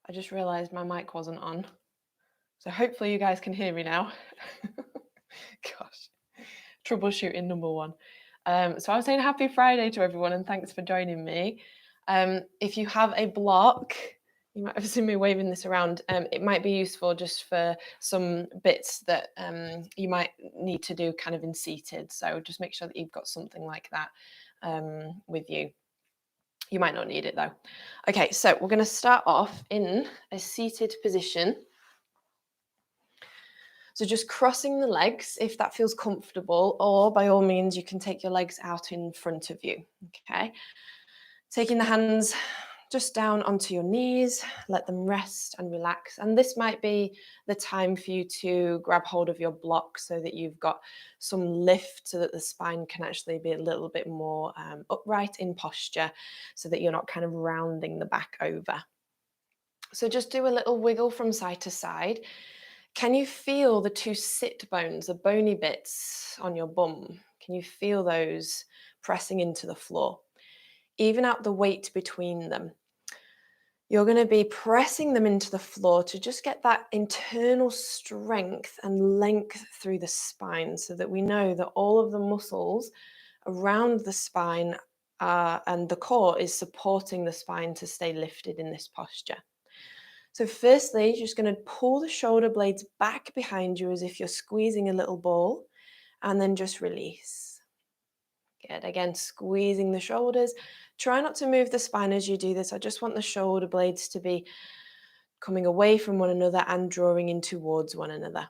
I just realised my mic wasn't on. So hopefully you guys can hear me now. Gosh, troubleshooting number one. So I was saying happy Friday to everyone and thanks for joining me. If you have a block, you might have seen me waving this around. It might be useful just for some bits that you might need to do kind of in seated. So just make sure that you've got something like that with you. You might not need it though. Okay, so we're going to start off in a seated position. So just crossing the legs if that feels comfortable, or by all means, you can take your legs out in front of you, okay? Taking the hands just down onto your knees, let them rest and relax. And this might be the time for you to grab hold of your block so that you've got some lift so that the spine can actually be a little bit more upright in posture so that you're not kind of rounding the back over. So just do a little wiggle from side to side. Can you feel the two sit bones, the bony bits on your bum? Can you feel those pressing into the floor? Even out the weight between them. You're going to be pressing them into the floor to just get that internal strength and length through the spine so that we know that all of the muscles around the spine and the core is supporting the spine to stay lifted in this posture. So firstly, you're just going to pull the shoulder blades back behind you as if you're squeezing a little ball, and then just release. Good. Again, squeezing the shoulders. Try not to move the spine as you do this. I just want the shoulder blades to be coming away from one another and drawing in towards one another.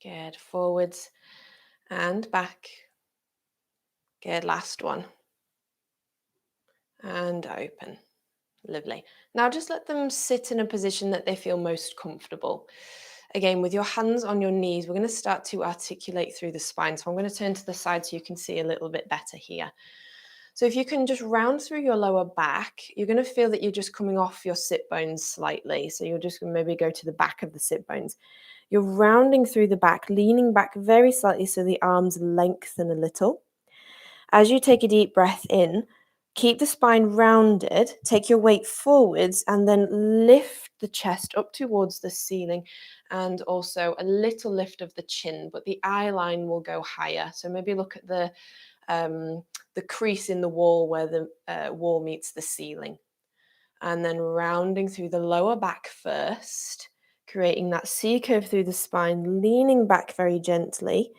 Good. Forwards and back. Good. Last one. And open. Lovely. Now just let them sit in a position that they feel most comfortable. Again, with your hands on your knees, we're going to start to articulate through the spine. So I'm going to turn to the side so you can see a little bit better here. So if you can just round through your lower back, you're going to feel that you're just coming off your sit bones slightly. So you're just going to maybe go to the back of the sit bones. You're rounding through the back, leaning back very slightly so the arms lengthen a little. As you take a deep breath in, keep the spine rounded, take your weight forwards, and then lift the chest up towards the ceiling, and also a little lift of the chin, but the eye line will go higher. So maybe look at the crease in the wall where the wall meets the ceiling. And then rounding through the lower back first, creating that C curve through the spine, leaning back very gently.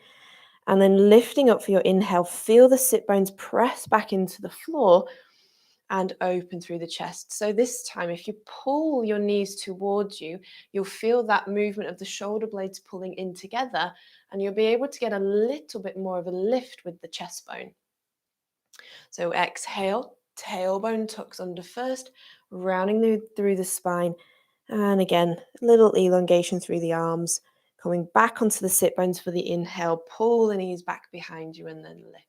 And then lifting up for your inhale, feel the sit bones press back into the floor and open through the chest. So this time, if you pull your knees towards you, you'll feel that movement of the shoulder blades pulling in together, and you'll be able to get a little bit more of a lift with the chest bone. So exhale, tailbone tucks under first, rounding through the spine. And again, a little elongation through the arms. Coming back onto the sit bones for the inhale, pull the knees back behind you and then lift.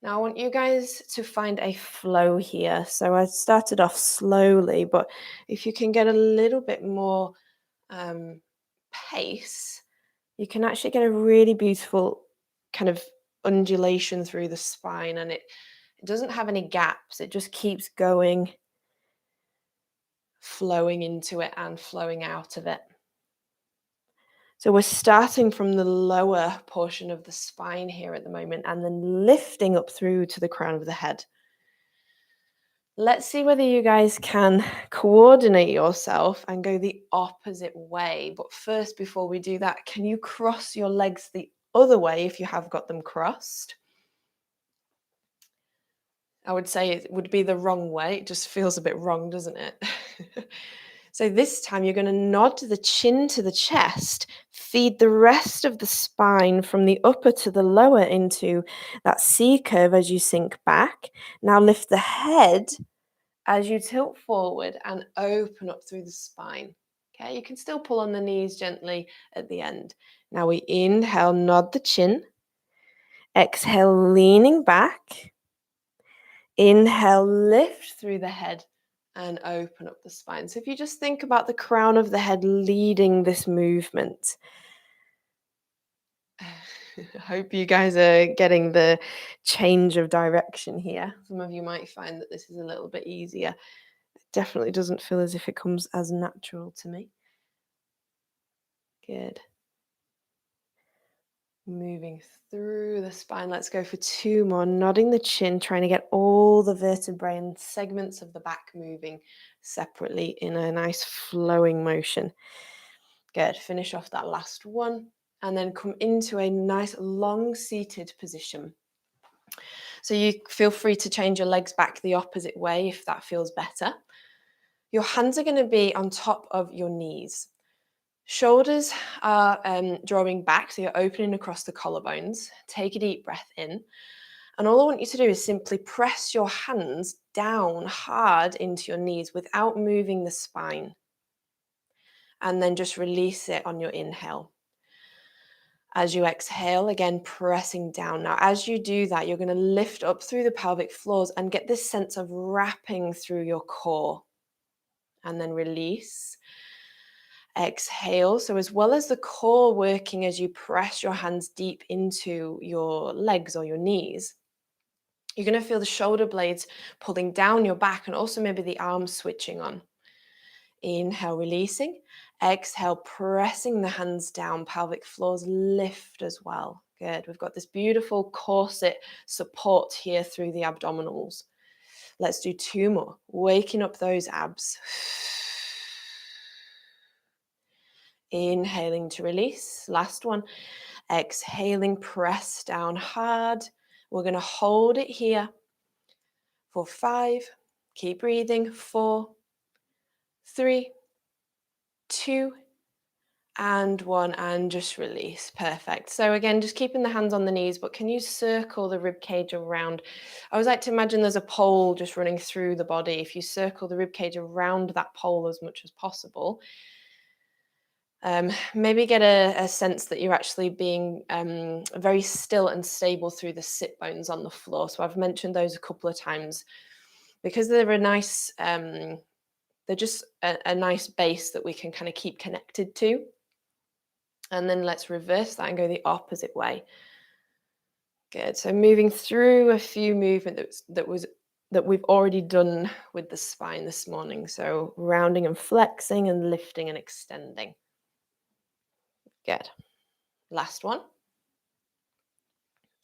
Now I want you guys to find a flow here. So I started off slowly, but if you can get a little bit more pace, you can actually get a really beautiful kind of undulation through the spine, and it doesn't have any gaps. It just keeps going, flowing into it and flowing out of it. So we're starting from the lower portion of the spine here at the moment and then lifting up through to the crown of the head. Let's see whether you guys can coordinate yourself and go the opposite way. But first, before we do that, can you cross your legs the other way if you have got them crossed? I would say it would be the wrong way. It just feels a bit wrong, doesn't it? So this time you're going to nod the chin to the chest, feed the rest of the spine from the upper to the lower into that C curve as you sink back. Now lift the head as you tilt forward and open up through the spine. Okay, you can still pull on the knees gently at the end. Now we inhale, nod the chin. Exhale, leaning back. Inhale, lift through the head and open up the spine. So if you just think about the crown of the head leading this movement. I hope you guys are getting the change of direction here. Some of you might find that this is a little bit easier Definitely doesn't feel as if it comes as natural to me. Good. Moving through the spine. Let's go for 2 more. Nodding the chin, trying to get all the vertebrae and segments of the back moving separately in a nice flowing motion. Good. Finish off that last one and then come into a nice long seated position. So you feel free to change your legs back the opposite way if that feels better. Your hands are going to be on top of your knees. Shoulders are drawing back, so you're opening across the collarbones. Take a deep breath in. And all I want you to do is simply press your hands down hard into your knees without moving the spine. And then just release it on your inhale. As you exhale, again, pressing down. Now, as you do that, you're going to lift up through the pelvic floors and get this sense of wrapping through your core. And then release. Exhale. So as well as the core working as you press your hands deep into your legs or your knees, you're going to feel the shoulder blades pulling down your back and also maybe the arms switching on. Inhale, releasing. Exhale, pressing the hands down, pelvic floors lift as well. Good. We've got this beautiful corset support here through the abdominals. Let's do 2 more. Waking up those abs. Inhaling to release. Last one. Exhaling, press down hard. We're going to hold it here for 5. Keep breathing. 4, 3, 2, and 1, and just release. Perfect. So again, just keeping the hands on the knees, but can you circle the rib cage around? I always like to imagine there's a pole just running through the body. If you circle the rib cage around that pole as much as possible, maybe get a sense that you're actually being very still and stable through the sit bones on the floor. So I've mentioned those a couple of times because they're a nice, they're just a nice base that we can kind of keep connected to. And then let's reverse that and go the opposite way. Good. So moving through a few movements that we've already done with the spine this morning. So rounding and flexing and lifting and extending. Good. Last one.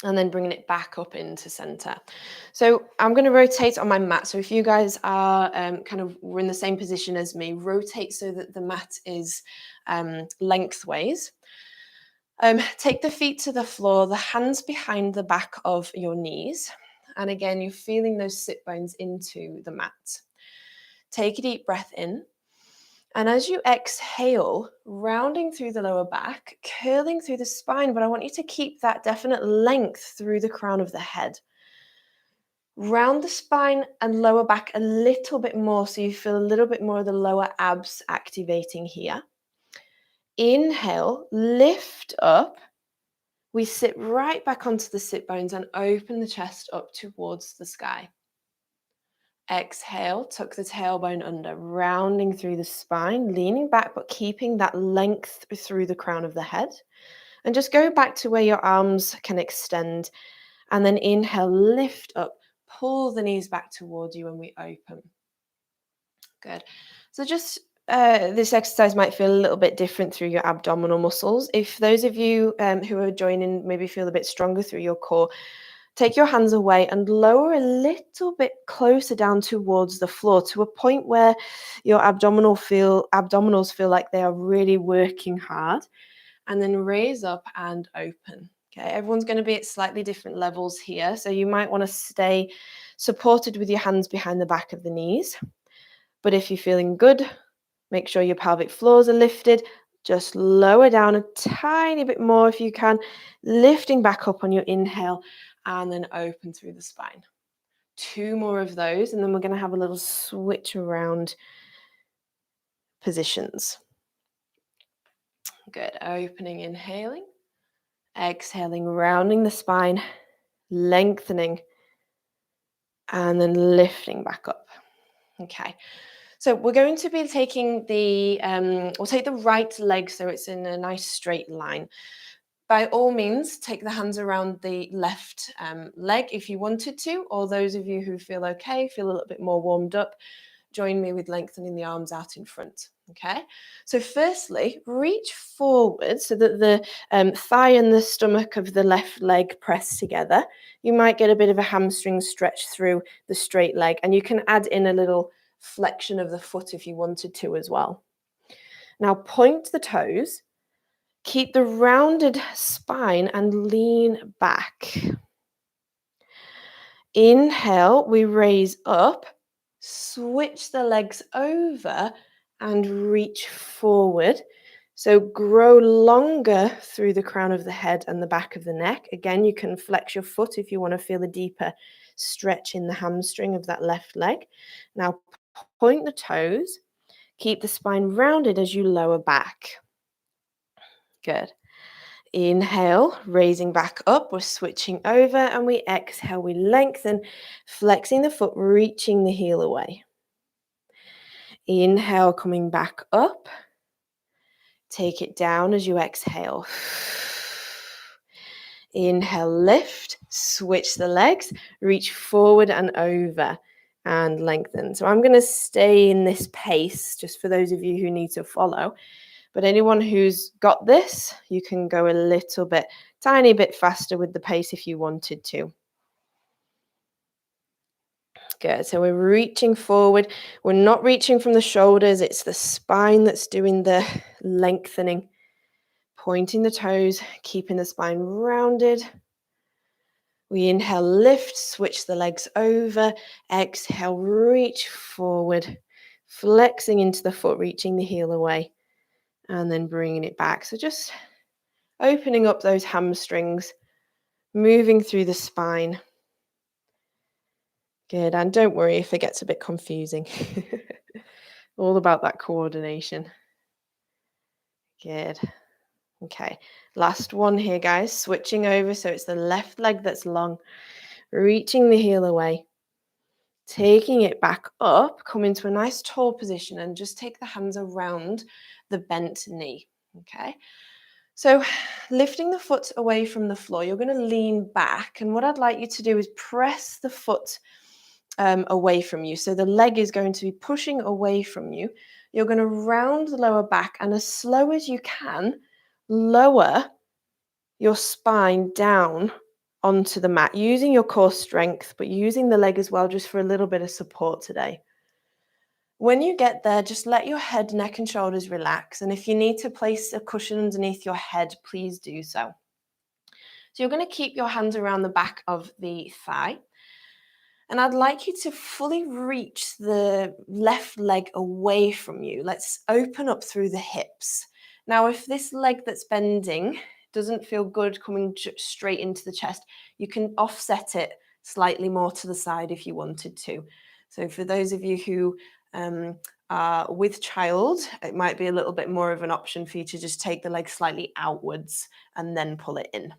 And then bringing it back up into center. So I'm going to rotate on my mat. So if you guys are we're in the same position as me, rotate so that the mat is lengthways. Take the feet to the floor, the hands behind the back of your knees. And again, you're feeling those sit bones into the mat. Take a deep breath in. And as you exhale, rounding through the lower back, curling through the spine, but I want you to keep that definite length through the crown of the head. Round the spine and lower back a little bit more so you feel a little bit more of the lower abs activating here. Inhale, lift up. We sit right back onto the sit bones and open the chest up towards the sky. Exhale, tuck the tailbone under, rounding through the spine, leaning back, but keeping that length through the crown of the head. And just go back to where your arms can extend. And then inhale, lift up, pull the knees back towards you and we open. Good. So just this exercise might feel a little bit different through your abdominal muscles. If those of you who are joining maybe feel a bit stronger through your core, take your hands away and lower a little bit closer down towards the floor to a point where your abdominals feel like they are really working hard. And then raise up and open. Okay, everyone's going to be at slightly different levels here. So you might want to stay supported with your hands behind the back of the knees. But if you're feeling good, make sure your pelvic floors are lifted. Just lower down a tiny bit more if you can, lifting back up on your inhale and then open through the spine. 2 more of those, and then we're going to have a little switch around positions. Good. Opening, inhaling, exhaling, rounding the spine, lengthening, and then lifting back up. Okay. So we're going to be taking we'll take the right leg so it's in a nice straight line. By all means, take the hands around the left leg if you wanted to, or those of you who feel okay, feel a little bit more warmed up, join me with lengthening the arms out in front. Okay, so firstly, reach forward so that the thigh and the stomach of the left leg press together. You might get a bit of a hamstring stretch through the straight leg, and you can add in a little flexion of the foot if you wanted to as well. Now point the toes, keep the rounded spine and lean back. Inhale, we raise up, switch the legs over and reach forward. So grow longer through the crown of the head and the back of the neck. Again, you can flex your foot if you want to feel a deeper stretch in the hamstring of that left leg. Now point the toes, keep the spine rounded as you lower back. Good. Inhale, raising back up, we're switching over, and we exhale, we lengthen, flexing the foot, reaching the heel away. Inhale, coming back up. Take it down as you exhale. Inhale, lift, switch the legs, reach forward and over and lengthen. So I'm going to stay in this pace just for those of you who need to follow. But anyone who's got this, you can go a little bit, tiny bit faster with the pace if you wanted to. Good. So we're reaching forward. We're not reaching from the shoulders. It's the spine that's doing the lengthening. Pointing the toes, keeping the spine rounded. We inhale, lift, switch the legs over. Exhale, reach forward, flexing into the foot, reaching the heel away, and then bringing it back. So just opening up those hamstrings, moving through the spine. Good, and don't worry if it gets a bit confusing. All about that coordination. Good. Okay, last one here, guys. Switching over, so it's the left leg that's long, reaching the heel away, taking it back up, come into a nice tall position, and just take the hands around the bent knee. Okay, so lifting the foot away from the floor, you're going to lean back, and what I'd like you to do is press the foot away from you. So the leg is going to be pushing away from you. You're going to round the lower back, and as slow as you can, lower your spine down onto the mat, using your core strength, but using the leg as well, just for a little bit of support today. When you get there, just let your head, neck, and shoulders relax. And if you need to place a cushion underneath your head, please do so. So you're going to keep your hands around the back of the thigh. And I'd like you to fully reach the left leg away from you. Let's open up through the hips. Now, if this leg that's bending doesn't feel good coming straight into the chest, you can offset it slightly more to the side if you wanted to. So for those of you who are with child, it might be a little bit more of an option for you to just take the leg slightly outwards and then pull it in.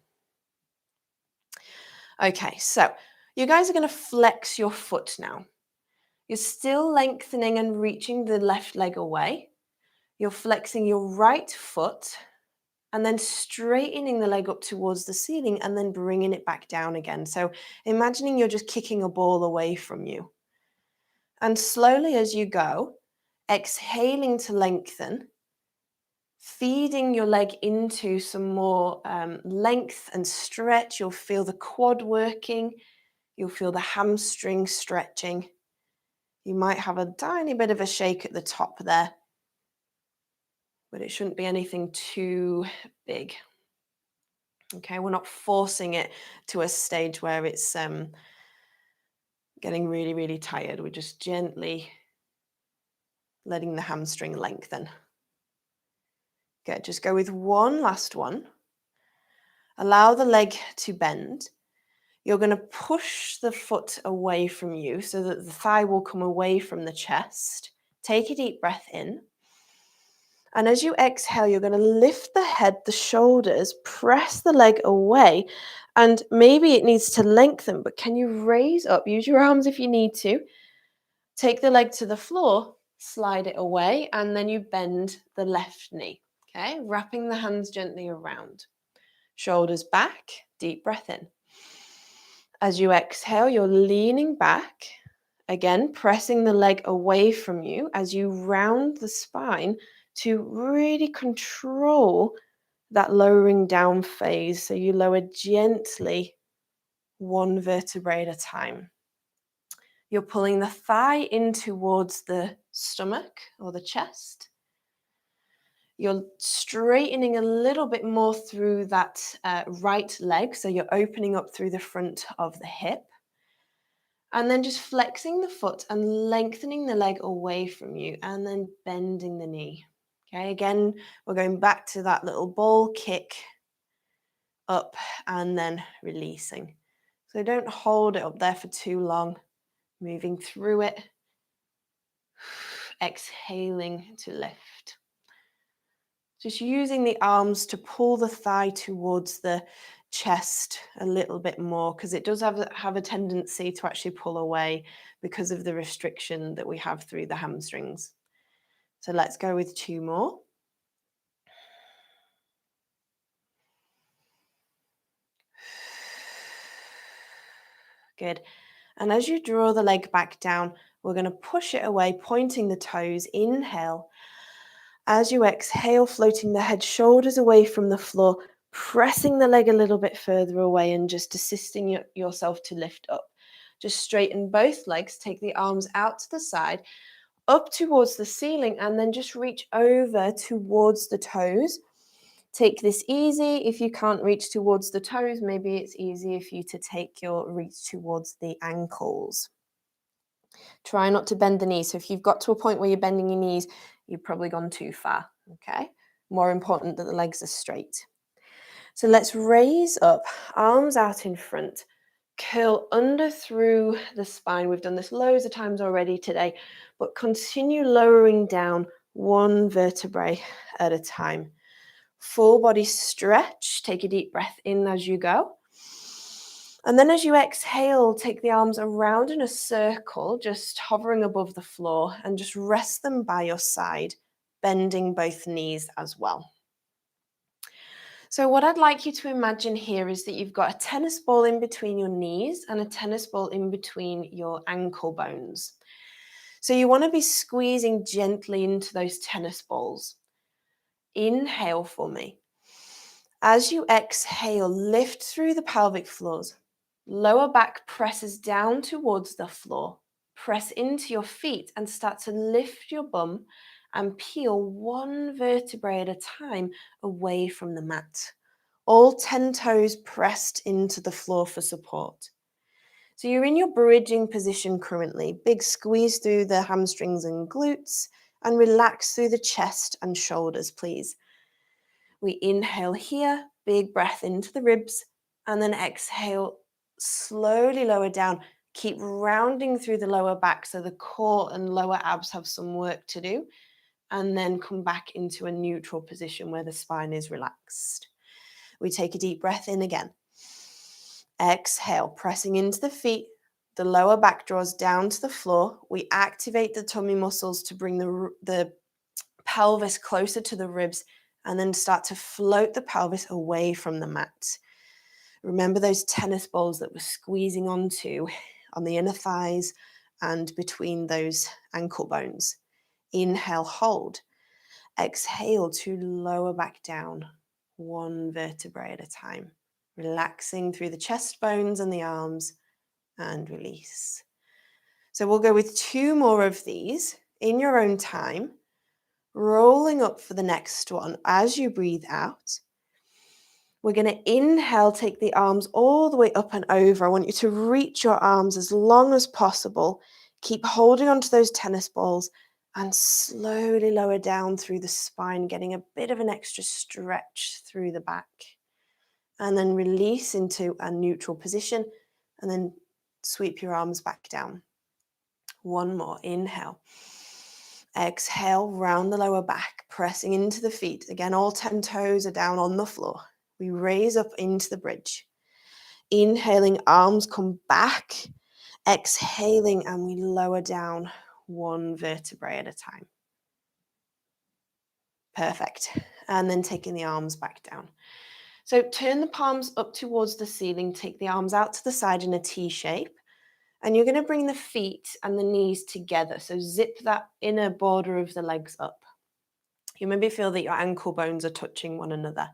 Okay, so you guys are going to flex your foot now. You're still lengthening and reaching the left leg away. You're flexing your right foot and then straightening the leg up towards the ceiling and then bringing it back down again. So imagining you're just kicking a ball away from you. And slowly as you go, exhaling to lengthen, feeding your leg into some more length and stretch. You'll feel the quad working. You'll feel the hamstring stretching. You might have a tiny bit of a shake at the top there, but it shouldn't be anything too big. Okay, we're not forcing it to a stage where it's getting really, really tired. We're just gently letting the hamstring lengthen. Good, just go with one last one. Allow the leg to bend. You're going to push the foot away from you so that the thigh will come away from the chest. Take a deep breath in. And as you exhale, you're going to lift the head, the shoulders, press the leg away. And maybe it needs to lengthen, but can you raise up? Use your arms if you need to. Take the leg to the floor, slide it away, and then you bend the left knee. Okay, wrapping the hands gently around. Shoulders back, deep breath in. As you exhale, you're leaning back Again, pressing the leg away from you as you round the spine to really control that lowering down phase. So you lower gently, one vertebrae at a time. You're pulling the thigh in towards the stomach or the chest. You're straightening a little bit more through that right leg. So you're opening up through the front of the hip. And then just flexing the foot and lengthening the leg away from you and then bending the knee. Okay, again, we're going back to that little ball kick up and then releasing. So don't hold it up there for too long. Moving through it. Exhaling to lift. Just using the arms to pull the thigh towards the chest a little bit more, because it does have a tendency to actually pull away because of the restriction that we have through the hamstrings. So let's go with 2 more. Good. And as you draw the leg back down, we're going to push it away, pointing the toes. Inhale. As you exhale, floating the head, shoulders away from the floor, pressing the leg a little bit further away and just assisting yourself to lift up. Just straighten both legs, take the arms out to the side, up towards the ceiling, and then just reach over towards the toes. Take this easy. If you can't reach towards the toes, maybe it's easier for you to take your reach towards the ankles. Try not to bend the knees. So if you've got to a point where you're bending your knees, you've probably gone too far, okay? More important that the legs are straight. So let's raise up, arms out in front, curl under through the spine. We've done this loads of times already today, but continue lowering down one vertebrae at a time. Full body stretch. Take a deep breath in as you go. And then as you exhale, take the arms around in a circle, just hovering above the floor, and just rest them by your side, bending both knees as well. So what I'd like you to imagine here is that you've got a tennis ball in between your knees and a tennis ball in between your ankle bones. So you want to be squeezing gently into those tennis balls. Inhale for me. As you exhale, lift through the pelvic floors. Lower back presses down towards the floor. Press into your feet and start to lift your bum and peel one vertebrae at a time away from the mat. All 10 toes pressed into the floor for support. So you're in your bridging position currently. Big squeeze through the hamstrings and glutes and relax through the chest and shoulders, please. We inhale here, big breath into the ribs, and then exhale, slowly lower down. Keep rounding through the lower back so the core and lower abs have some work to do, and then come back into a neutral position where the spine is relaxed. We take a deep breath in again. Exhale, pressing into the feet. The lower back draws down to the floor. We activate the tummy muscles to bring the pelvis closer to the ribs, and then start to float the pelvis away from the mat. Remember those tennis balls that we're squeezing onto on the inner thighs and between those ankle bones. Inhale, hold. Exhale to lower back down, one vertebrae at a time. Relaxing through the chest bones and the arms, and release. So we'll go with 2 more of these in your own time. Rolling up for the next one as you breathe out. We're going to inhale, take the arms all the way up and over. I want you to reach your arms as long as possible. Keep holding onto those tennis balls and slowly lower down through the spine, getting a bit of an extra stretch through the back. And then release into a neutral position and then sweep your arms back down. One more, inhale. Exhale, round the lower back, pressing into the feet. Again, all 10 toes are down on the floor. We raise up into the bridge. Inhaling, arms come back. Exhaling, and we lower down one vertebrae at a time. Perfect. And then taking the arms back down. So turn the palms up towards the ceiling. Take the arms out to the side in a T shape. And you're going to bring the feet and the knees together. So zip that inner border of the legs up. You maybe feel that your ankle bones are touching one another.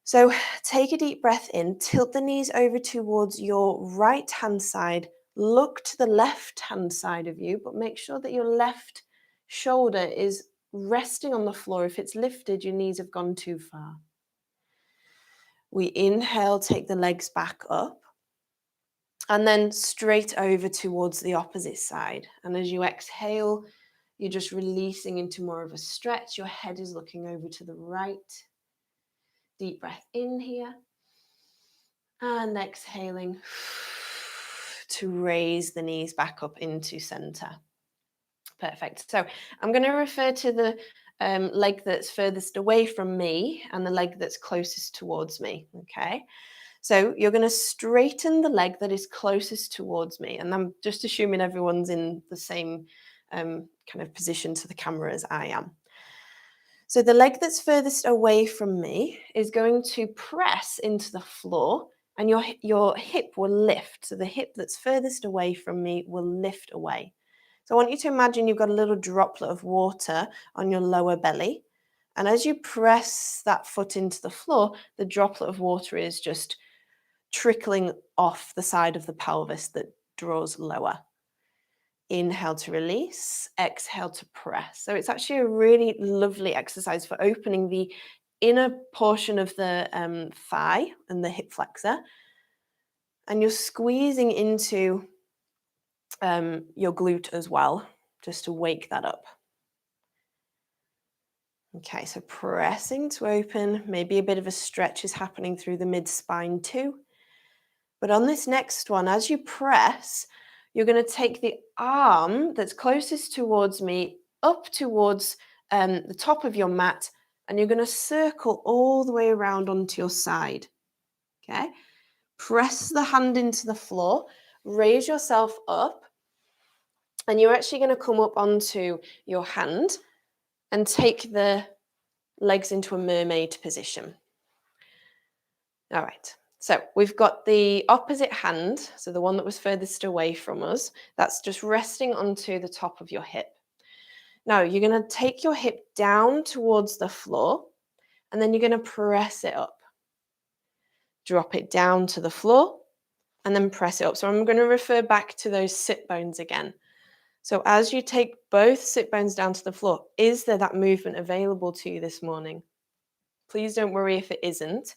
So take a deep breath in, tilt the knees over towards your right hand side, look to the left hand side of you, but make sure that your left shoulder is resting on the floor. If it's lifted, your knees have gone too far. We inhale, take the legs back up, and then straight over towards the opposite side. And as you exhale, you're just releasing into more of a stretch. Your head is looking over to the right. Deep breath in here. And exhaling to raise the knees back up into center. Perfect. So I'm going to refer to the leg that's furthest away from me and the leg that's closest towards me. Okay. So you're going to straighten the leg that is closest towards me. And I'm just assuming everyone's in the same kind of position to the camera as I am. So the leg that's furthest away from me is going to press into the floor and your hip will lift. So the hip that's furthest away from me will lift away. So I want you to imagine you've got a little droplet of water on your lower belly. And as you press that foot into the floor, the droplet of water is just trickling off the side of the pelvis that draws lower. Inhale to release, exhale to press. So it's actually a really lovely exercise for opening the inner portion of the thigh and the hip flexor. And you're squeezing into your glute as well, just to wake that up. Okay, so pressing to open, maybe a bit of a stretch is happening through the mid-spine too. But on this next one, as you press, you're going to take the arm that's closest towards me up towards the top of your mat, and you're going to circle all the way around onto your side. Okay? Press the hand into the floor, raise yourself up, and you're actually going to come up onto your hand and take the legs into a mermaid position. All right. So we've got the opposite hand, so the one that was furthest away from us, that's just resting onto the top of your hip. Now you're going to take your hip down towards the floor, and then you're going to press it up. Drop it down to the floor, and then press it up. So I'm going to refer back to those sit bones again. So as you take both sit bones down to the floor, is there that movement available to you this morning? Please don't worry if it isn't.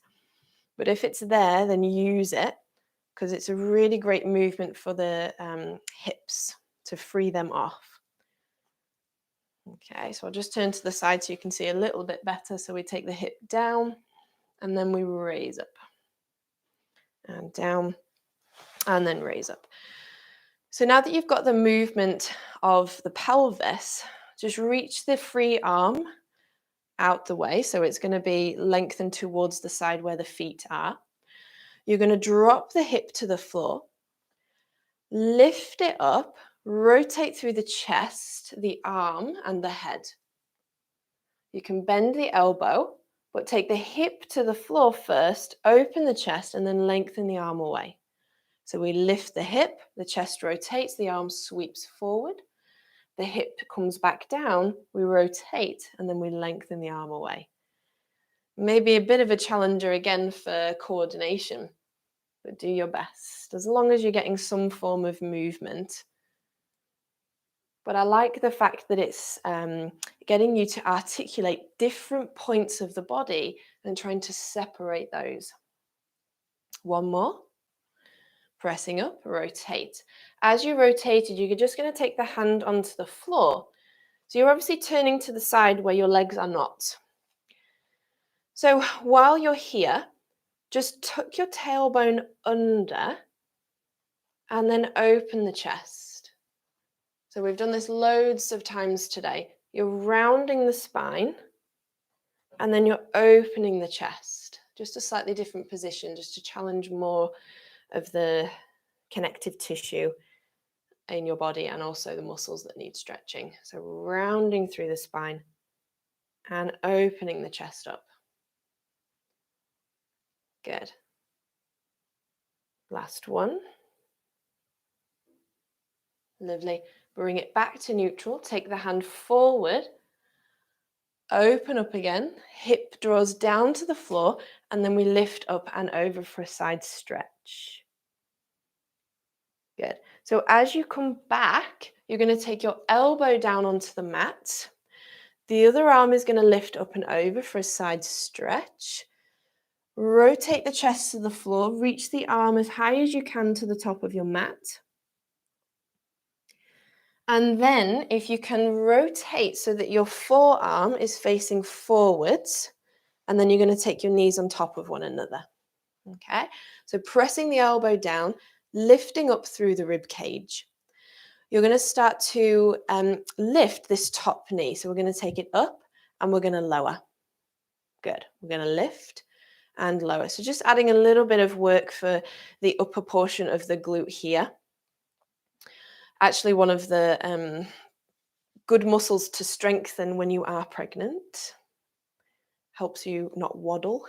But if it's there, then use it, because it's a really great movement for the hips to free them off. Okay, so I'll just turn to the side so you can see a little bit better. So we take the hip down and then we raise up and down and then raise up. So now that you've got the movement of the pelvis, just reach the free arm out the way. So it's going to be lengthened towards the side where the feet are. You're going to drop the hip to the floor, lift it up, rotate through the chest, the arm, and the head. You can bend the elbow, but take the hip to the floor first, open the chest, and then lengthen the arm away. So we lift the hip, the chest rotates, the arm sweeps forward, the hip comes back down, we rotate, and then we lengthen the arm away. Maybe a bit of a challenger again for coordination, but do your best, as long as you're getting some form of movement. But I like the fact that it's getting you to articulate different points of the body and trying to separate those. One more. Pressing up, rotate. As you rotated, you're just going to take the hand onto the floor. So you're obviously turning to the side where your legs are not. So while you're here, just tuck your tailbone under and then open the chest. So we've done this loads of times today. You're rounding the spine and then you're opening the chest. Just a slightly different position, just to challenge more of the connective tissue in your body and also the muscles that need stretching. So rounding through the spine and opening the chest up. Good. Last one. Lovely. Bring it back to neutral. Take the hand forward. Open up again. Hip draws down to the floor, and then we lift up and over for a side stretch. Good. So as you come back, you're going to take your elbow down onto the mat. The other arm is going to lift up and over for a side stretch. Rotate the chest to the floor. Reach the arm as high as you can to the top of your mat. And then if you can rotate so that your forearm is facing forwards, and then you're going to take your knees on top of one another. Okay, so pressing the elbow down, lifting up through the rib cage. You're going to start to lift this top knee. So we're going to take it up and we're going to lower. Good. We're going to lift and lower. So just adding a little bit of work for the upper portion of the glute here. Actually, one of the good muscles to strengthen when you are pregnant. Helps you not waddle.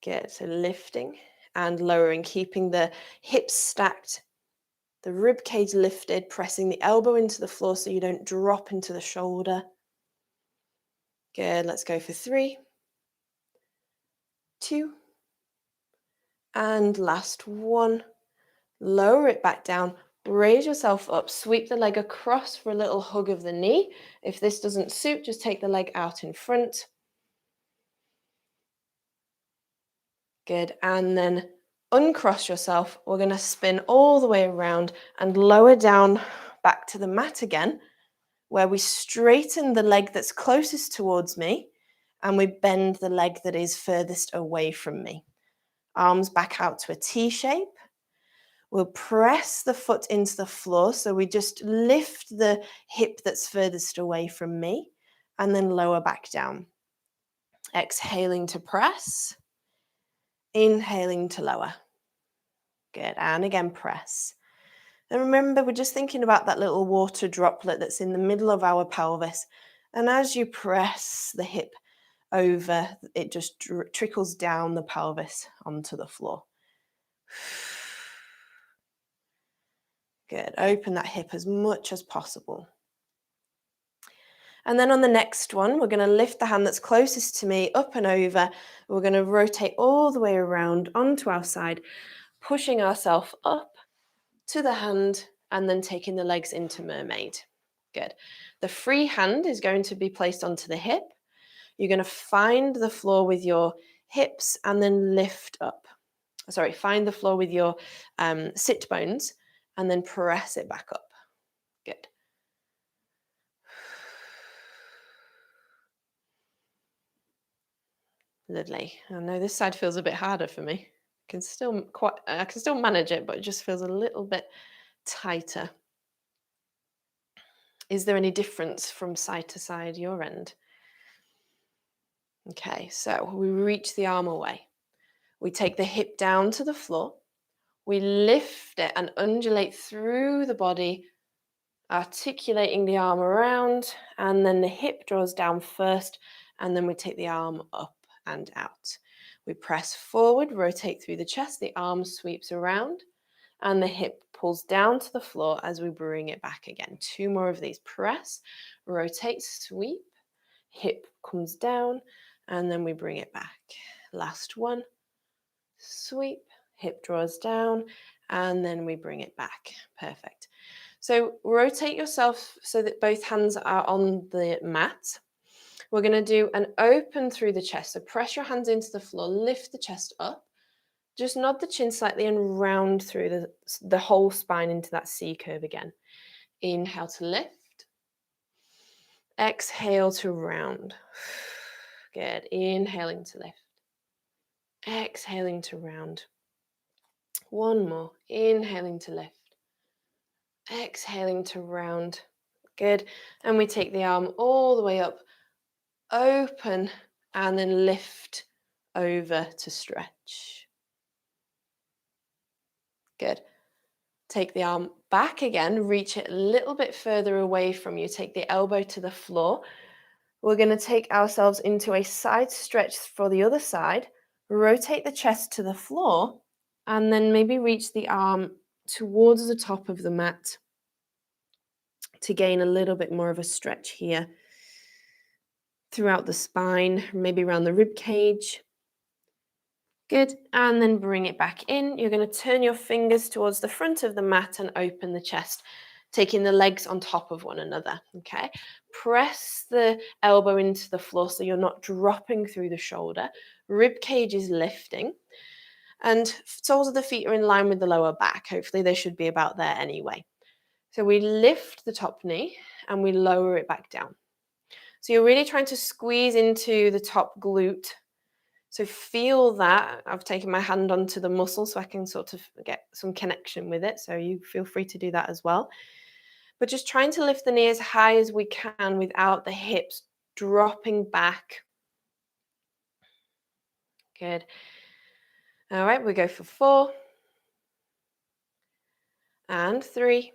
Good. So lifting and lowering, keeping the hips stacked, the rib cage lifted, pressing the elbow into the floor so you don't drop into the shoulder. Good. Let's go for 3, 2, and last 1. Lower it back down. Raise yourself up. Sweep the leg across for a little hug of the knee. If this doesn't suit, just take the leg out in front. Good. And then uncross yourself. We're going to spin all the way around and lower down back to the mat again, where we straighten the leg that's closest towards me and we bend the leg that is furthest away from me. Arms back out to a T shape. We'll press the foot into the floor, so we just lift the hip that's furthest away from me and then lower back down. Exhaling to press. Inhaling to lower. Good. And again, press. And remember, we're just thinking about that little water droplet that's in the middle of our pelvis. And as you press the hip over, it just trickles down the pelvis onto the floor. Good. Open that hip as much as possible. And then on the next one, we're going to lift the hand that's closest to me up and over. We're going to rotate all the way around onto our side, pushing ourselves up to the hand and then taking the legs into mermaid. Good. The free hand is going to be placed onto the hip. You're going to find the floor with your hips and then lift up. Sorry, find the floor with your sit bones and then press it back up. Good. Lovely. I know this side feels a bit harder for me. I can still manage it, but it just feels a little bit tighter. Is there any difference from side to side your end? Okay, so we reach the arm away. We take the hip down to the floor. We lift it and undulate through the body, articulating the arm around, and then the hip draws down first, and then we take the arm up and out. We press forward, rotate through the chest, the arm sweeps around, and the hip pulls down to the floor as we bring it back again. 2 more of these. Press, rotate, sweep, hip comes down, and then we bring it back. Last one. Sweep, hip draws down, and then we bring it back. Perfect. So rotate yourself so that both hands are on the mat. We're going to do an open through the chest. So press your hands into the floor, lift the chest up. Just nod the chin slightly and round through the whole spine into that C curve again. Inhale to lift. Exhale to round. Good. Inhaling to lift. Exhaling to round. 1 more. Inhaling to lift. Exhaling to round. Good. And we take the arm all the way up, open, and then lift over to stretch. Good. Take the arm back again, reach it a little bit further away from you. Take the elbow to the floor. We're going to take ourselves into a side stretch for the other side. Rotate the chest to the floor, and then maybe reach the arm towards the top of the mat to gain a little bit more of a stretch here throughout the spine, maybe around the rib cage. Good, and then bring it back in. You're going to turn your fingers towards the front of the mat and open the chest, taking the legs on top of one another, okay? Press the elbow into the floor so you're not dropping through the shoulder. Rib cage is lifting, and soles of the feet are in line with the lower back. Hopefully they should be about there anyway. So we lift the top knee and we lower it back down. So you're really trying to squeeze into the top glute. So feel that. I've taken my hand onto the muscle so I can sort of get some connection with it. So you feel free to do that as well. But just trying to lift the knee as high as we can without the hips dropping back. Good. All right, we go for 4 and 3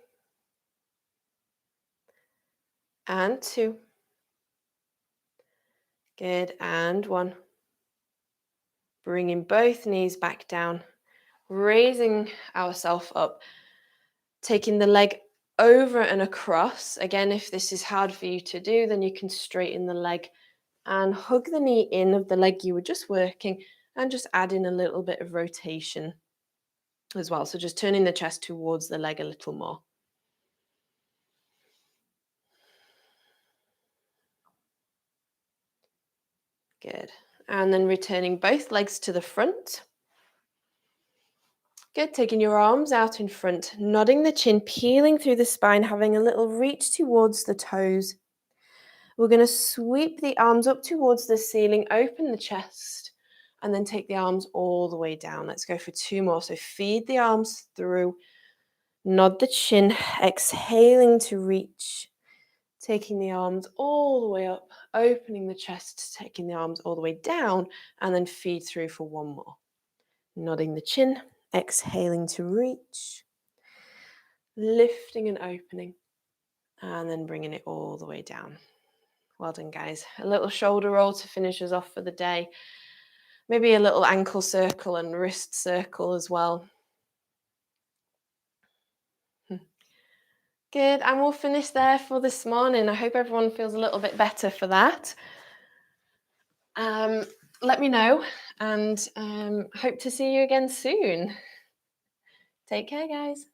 and 2. Good, and 1. Bringing both knees back down, raising ourselves up, taking the leg over and across. Again, if this is hard for you to do, then you can straighten the leg and hug the knee in of the leg you were just working and just add in a little bit of rotation as well. So just turning the chest towards the leg a little more. Good. And then returning both legs to the front. Good, taking your arms out in front, nodding the chin, peeling through the spine, having a little reach towards the toes. We're going to sweep the arms up towards the ceiling, open the chest, and then take the arms all the way down. Let's go for 2 more. So feed the arms through, nod the chin, exhaling to reach, taking the arms all the way up, opening the chest, taking the arms all the way down, and then feed through for 1 more. Nodding the chin, exhaling to reach, lifting and opening, and then bringing it all the way down. Well done, guys. A little shoulder roll to finish us off for the day. Maybe a little ankle circle and wrist circle as well. Good, and we'll finish there for this morning. I hope everyone feels a little bit better for that. Let me know, and hope to see you again soon. Take care, guys.